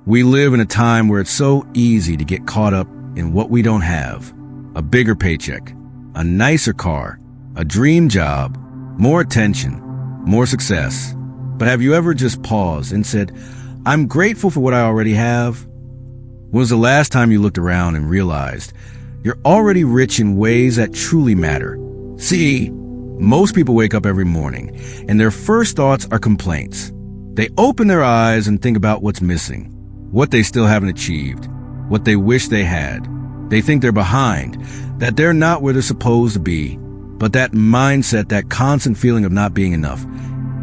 We live in a time where it's so easy to get caught up in what we don't have. A bigger paycheck, a nicer car, a dream job, more attention, more success. But have you ever just paused and said, I'm grateful for what I already have? When was the last time you looked around and realized you're already rich in ways that truly matter? See, most people wake up every morning and their first thoughts are complaints. They open their eyes and think about what's missing, what they still haven't achieved, what they wish they had. They think they're behind, that they're not where they're supposed to be. But that mindset, that constant feeling of not being enough,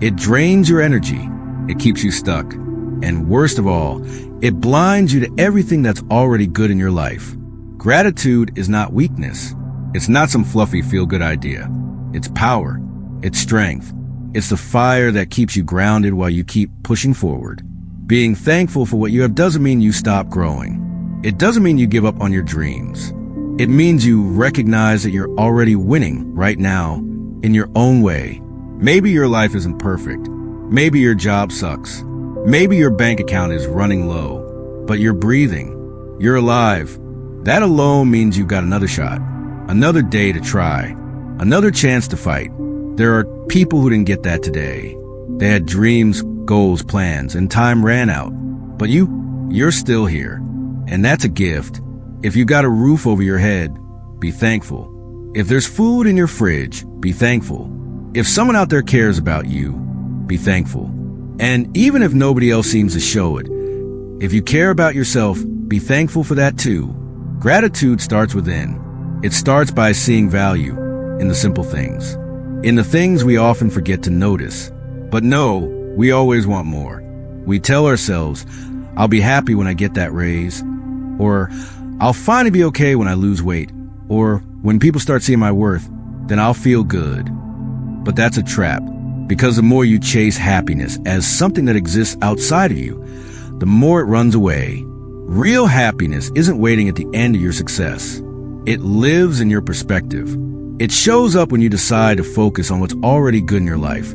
it drains your energy. It keeps you stuck. And worst of all, it blinds you to everything that's already good in your life. Gratitude is not weakness. It's not some fluffy feel-good idea. It's power. It's strength. It's the fire that keeps you grounded while you keep pushing forward. Being thankful for what you have doesn't mean you stop growing. It doesn't mean you give up on your dreams. It means you recognize that you're already winning right now in your own way. Maybe your life isn't perfect. Maybe your job sucks. Maybe your bank account is running low. But you're breathing. You're alive. That alone means you've got another shot, another day to try, another chance to fight. There are people who didn't get that today. They had dreams, goals, plans, and time ran out. But you're still here. And that's a gift. If you got a roof over your head, be thankful. If there's food in your fridge, be thankful. If someone out there cares about you, be thankful. And even if nobody else seems to show it, if you care about yourself, be thankful for that too. Gratitude starts within. It starts by seeing value in the simple things, in the things we often forget to notice. But no, we always want more. We tell ourselves, I'll be happy when I get that raise, or I'll finally be okay when I lose weight, or when people start seeing my worth, then I'll feel good. But that's a trap, because the more you chase happiness as something that exists outside of you, the more it runs away. Real happiness isn't waiting at the end of your success. It lives in your perspective. It shows up when you decide to focus on what's already good in your life.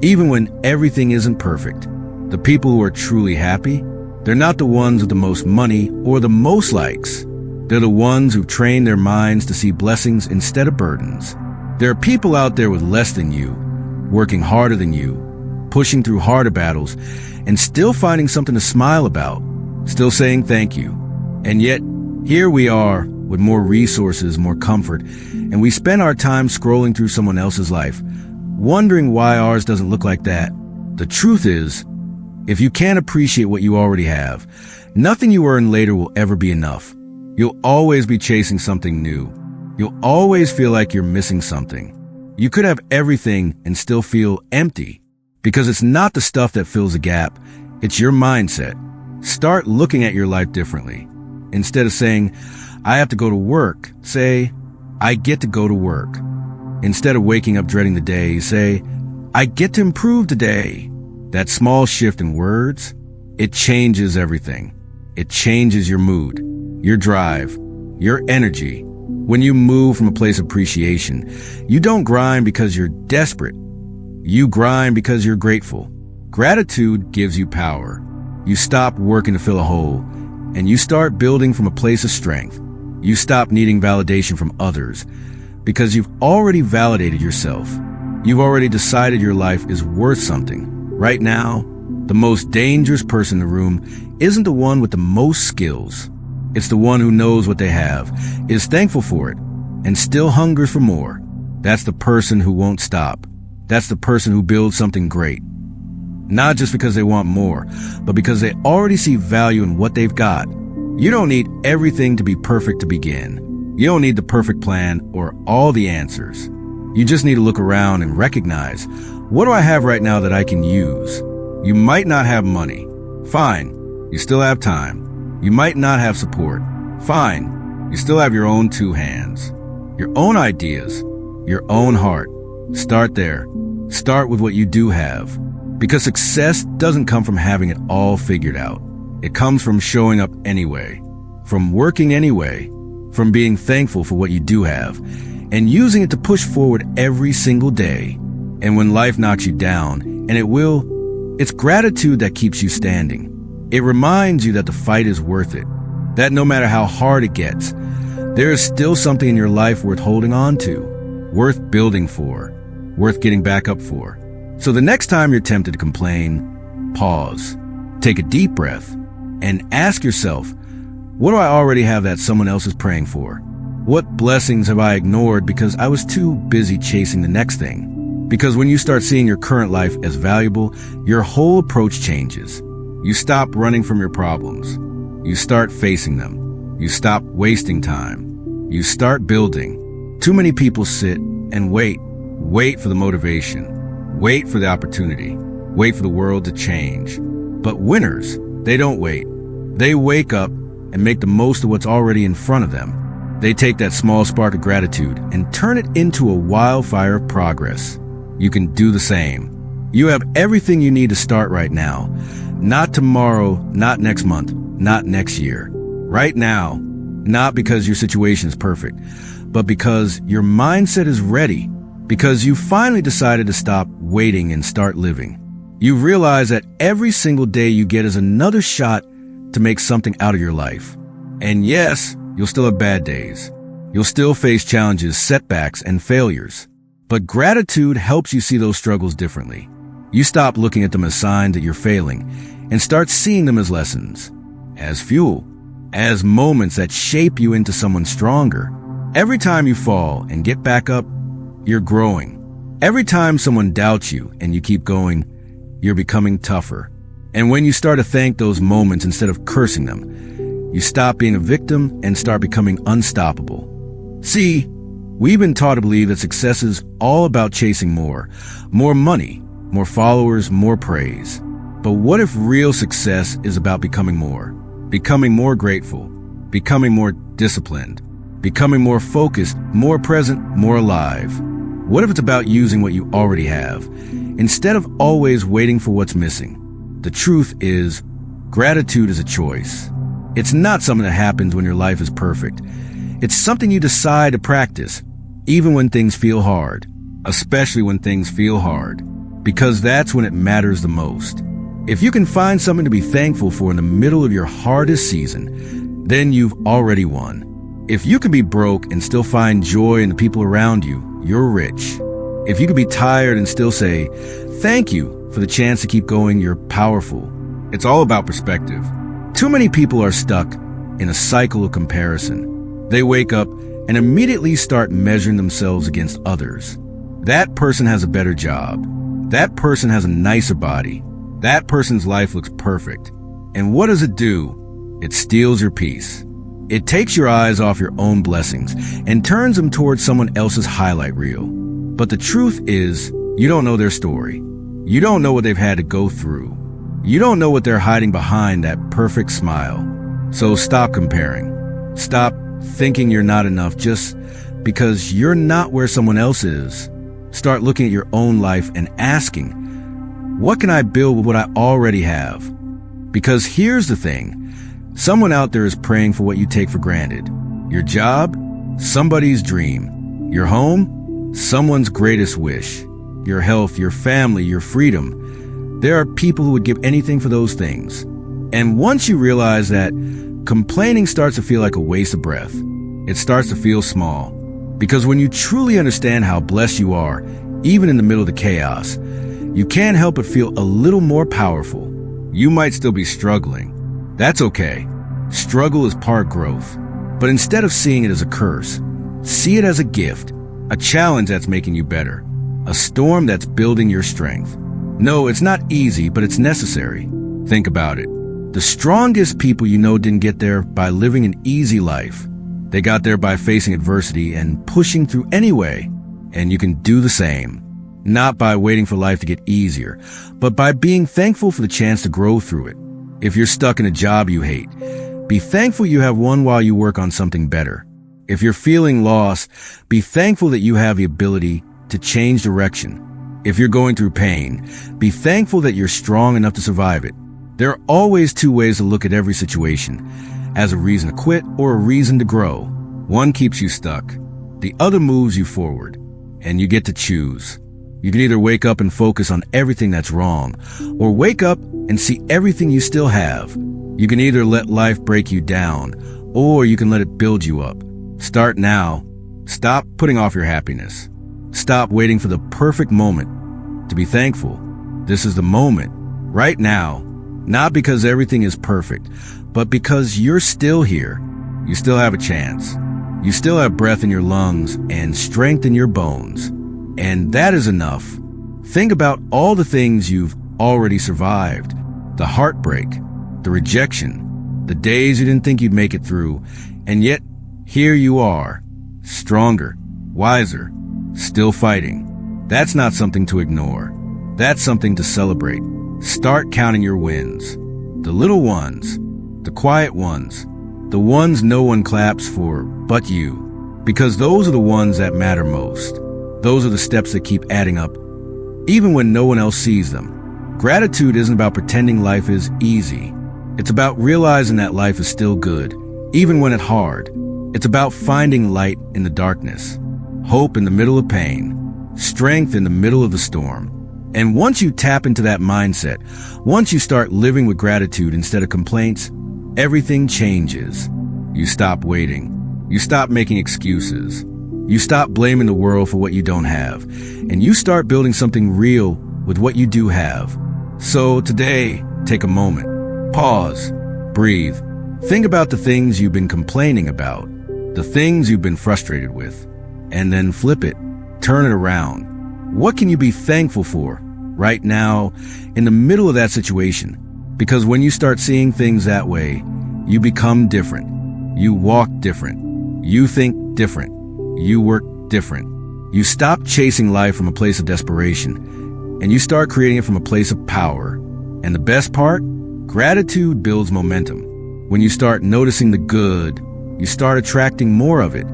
Even when everything isn't perfect, the people who are truly happy, they're not the ones with the most money or the most likes. They're the ones who've trained their minds to see blessings instead of burdens. There are people out there with less than you, working harder than you, pushing through harder battles, and still finding something to smile about, still saying thank you. And yet, here we are with more resources, more comfort, and we spend our time scrolling through someone else's life, wondering why ours doesn't look like that. The truth is, if you can't appreciate what you already have, nothing you earn later will ever be enough. You'll always be chasing something new. You'll always feel like you're missing something. You could have everything and still feel empty, because it's not the stuff that fills a gap, it's your mindset. Start looking at your life differently. Instead of saying, I have to go to work, say, I get to go to work. Instead of waking up dreading the day, say, I get to improve today. That small shift in words, it changes everything. It changes your mood, your drive, your energy. When you move from a place of appreciation, you don't grind because you're desperate. You grind because you're grateful. Gratitude gives you power. You stop working to fill a hole, and you start building from a place of strength. You stop needing validation from others because you've already validated yourself. You've already decided your life is worth something. Right now, the most dangerous person in the room isn't the one with the most skills. It's the one who knows what they have, is thankful for it, and still hungers for more. That's the person who won't stop. That's the person who builds something great. Not just because they want more, but because they already see value in what they've got. You don't need everything to be perfect to begin. You don't need the perfect plan or all the answers. You just need to look around and recognize, what do I have right now that I can use? You might not have money. Fine, you still have time. You might not have support. Fine, you still have your own two hands, your own ideas, your own heart. Start there. Start with what you do have. Because success doesn't come from having it all figured out. It comes from showing up anyway, from working anyway, from being thankful for what you do have, and using it to push forward every single day. And when life knocks you down, and it will, it's gratitude that keeps you standing. It reminds you that the fight is worth it, that no matter how hard it gets, there is still something in your life worth holding on to, worth building for, worth getting back up for. So the next time you're tempted to complain, pause, take a deep breath, and ask yourself, what do I already have that someone else is praying for? What blessings have I ignored because I was too busy chasing the next thing? Because when you start seeing your current life as valuable, your whole approach changes. You stop running from your problems. You start facing them. You stop wasting time. You start building. Too many people sit and wait for the motivation, wait for the opportunity, wait for the world to change. But winners, they don't wait. They wake up and make the most of what's already in front of them. They take that small spark of gratitude and turn it into a wildfire of progress. You can do the same. You have everything you need to start right now. Not tomorrow, not next month, not next year. Right now, not because your situation is perfect, but because your mindset is ready, because you finally decided to stop waiting and start living. You realize that every single day you get is another shot to make something out of your life. And yes, you'll still have bad days. You'll still face challenges, setbacks, and failures. But gratitude helps you see those struggles differently. You stop looking at them as signs that you're failing and start seeing them as lessons, as fuel, as moments that shape you into someone stronger. Every time you fall and get back up, you're growing. Every time someone doubts you and you keep going, you're becoming tougher. And when you start to thank those moments instead of cursing them, you stop being a victim and start becoming unstoppable. See, we've been taught to believe that success is all about chasing more money, more followers, more praise. But what if real success is about becoming more grateful, becoming more disciplined, becoming more focused, more present, more alive? What if it's about using what you already have, instead of always waiting for what's missing? The truth is, gratitude is a choice. It's not something that happens when your life is perfect. It's something you decide to practice, even when things feel hard, especially when things feel hard, because that's when it matters the most. If you can find something to be thankful for in the middle of your hardest season, then you've already won. If you can be broke and still find joy in the people around you, you're rich. If you can be tired and still say, thank you for the chance to keep going, you're powerful. It's all about perspective. Too many people are stuck in a cycle of comparison. They wake up and immediately start measuring themselves against others. That person has a better job. That person has a nicer body. That person's life looks perfect. And what does it do? It steals your peace. It takes your eyes off your own blessings and turns them towards someone else's highlight reel. But the truth is, you don't know their story. You don't know what they've had to go through. You don't know what they're hiding behind that perfect smile. So stop comparing. Stop thinking you're not enough just because you're not where someone else is. Start looking at your own life and asking, what can I build with what I already have? Because here's the thing. Someone out there is praying for what you take for granted. Your job, somebody's dream. Your home, someone's greatest wish. Your health, your family, your freedom. There are people who would give anything for those things. And once you realize that, complaining starts to feel like a waste of breath. It starts to feel small. Because when you truly understand how blessed you are, even in the middle of the chaos, you can't help but feel a little more powerful. You might still be struggling. That's okay. Struggle is part growth. But instead of seeing it as a curse, see it as a gift, a challenge that's making you better, a storm that's building your strength. No, it's not easy, but it's necessary. Think about it. The strongest people you know didn't get there by living an easy life. They got there by facing adversity and pushing through anyway. And you can do the same. Not by waiting for life to get easier, but by being thankful for the chance to grow through it. If you're stuck in a job you hate, be thankful you have one while you work on something better. If you're feeling lost, be thankful that you have the ability to change direction. If you're going through pain, be thankful that you're strong enough to survive it. There are always two ways to look at every situation, as a reason to quit or a reason to grow. One keeps you stuck. The other moves you forward, and you get to choose. You can either wake up and focus on everything that's wrong, or wake up and see everything you still have. You can either let life break you down, or you can let it build you up. Start now. Stop putting off your happiness. Stop waiting for the perfect moment to be thankful. This is the moment, right now, not because everything is perfect, but because you're still here. You still have a chance. You still have breath in your lungs and strength in your bones. And that is enough. Think about all the things you've already survived. The heartbreak, the rejection, the days you didn't think you'd make it through. And yet, here you are, stronger, wiser, still fighting. That's not something to ignore. That's something to celebrate. Start counting your wins. The little ones, the quiet ones, the ones no one claps for but you. Because those are the ones that matter most. Those are the steps that keep adding up, even when no one else sees them. Gratitude isn't about pretending life is easy. It's about realizing that life is still good, even when it's hard. It's about finding light in the darkness, hope in the middle of pain, strength in the middle of the storm. And once you tap into that mindset, once you start living with gratitude instead of complaints, everything changes. You stop waiting. You stop making excuses. You stop blaming the world for what you don't have. And you start building something real with what you do have. So today, take a moment. Pause. Breathe. Think about the things you've been complaining about, the things you've been frustrated with, and then flip it. Turn it around. What can you be thankful for right now in the middle of that situation? Because when you start seeing things that way, you become different. You walk different. You think different. You work different. You stop chasing life from a place of desperation, and you start creating it from a place of power. And the best part? Gratitude builds momentum. When you start noticing the good, you start attracting more of it.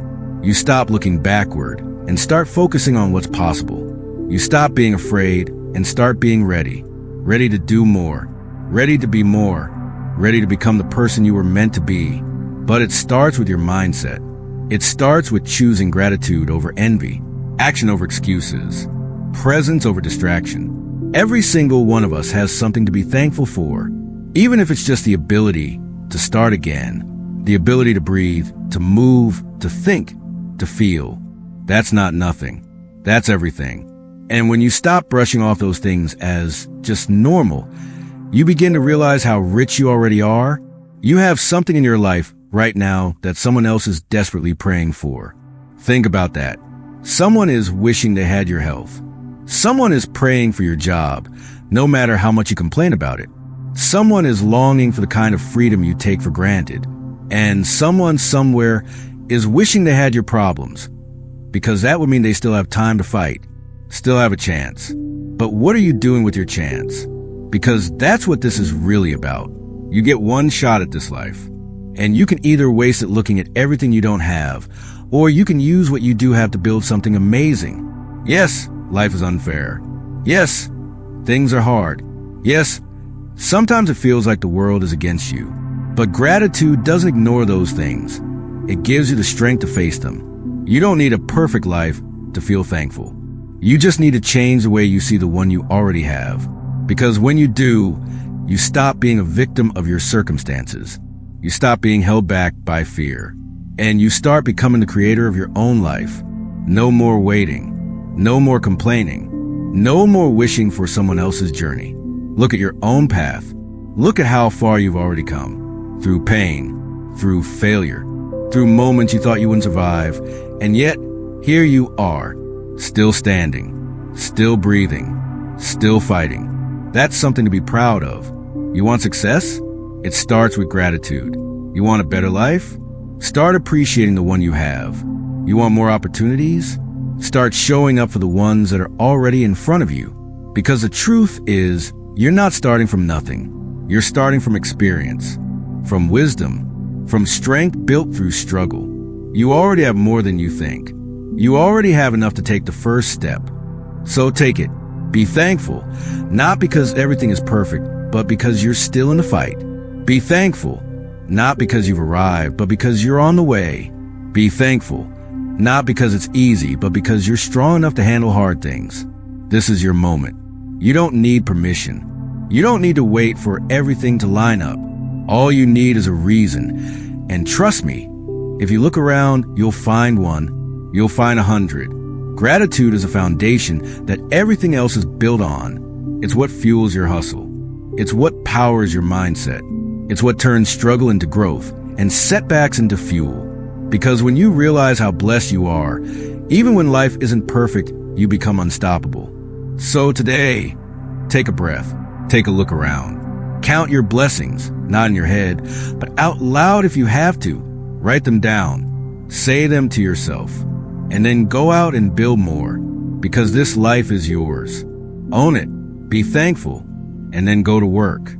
You stop looking backward and start focusing on what's possible. You stop being afraid and start being ready. Ready to do more. Ready to be more. Ready to become the person you were meant to be. But it starts with your mindset. It starts with choosing gratitude over envy, action over excuses, presence over distraction. Every single one of us has something to be thankful for, even if it's just the ability to start again, the ability to breathe, to move, to think, to feel. That's not nothing. That's everything. And when you stop brushing off those things as just normal, you begin to realize how rich you already are. You have something in your life right now that someone else is desperately praying for. Think about that. Someone is wishing they had your health. Someone is praying for your job, no matter how much you complain about it. Someone is longing for the kind of freedom you take for granted. And someone somewhere is wishing they had your problems, because that would mean they still have time to fight, still have a chance. But what are you doing with your chance? Because that's what this is really about. You get one shot at this life, and you can either waste it looking at everything you don't have, or you can use what you do have to build something amazing. Yes, life is unfair. Yes, things are hard. Yes, sometimes it feels like the world is against you. But gratitude doesn't ignore those things. It gives you the strength to face them. You don't need a perfect life to feel thankful. You just need to change the way you see the one you already have. Because when you do, you stop being a victim of your circumstances. You stop being held back by fear. And you start becoming the creator of your own life. No more waiting. No more complaining. No more wishing for someone else's journey. Look at your own path. Look at how far you've already come. Through pain, through failure, through moments you thought you wouldn't survive. And yet, here you are, still standing, still breathing, still fighting. That's something to be proud of. You want success? It starts with gratitude. You want a better life? Start appreciating the one you have. You want more opportunities? Start showing up for the ones that are already in front of you. Because the truth is, you're not starting from nothing. You're starting from experience, from wisdom, from strength built through struggle. You already have more than you think. You already have enough to take the first step. So take it. Be thankful, not because everything is perfect, but because you're still in the fight. Be thankful, not because you've arrived, but because you're on the way. Be thankful, not because it's easy, but because you're strong enough to handle hard things. This is your moment. You don't need permission. You don't need to wait for everything to line up. All you need is a reason. And trust me, if you look around, you'll find one. You'll find 100. Gratitude is a foundation that everything else is built on. It's what fuels your hustle. It's what powers your mindset. It's what turns struggle into growth and setbacks into fuel. Because when you realize how blessed you are, even when life isn't perfect, you become unstoppable. So today, take a breath, take a look around. Count your blessings, not in your head, but out loud if you have to. Write them down, say them to yourself, and then go out and build more, because this life is yours. Own it, be thankful, and then go to work.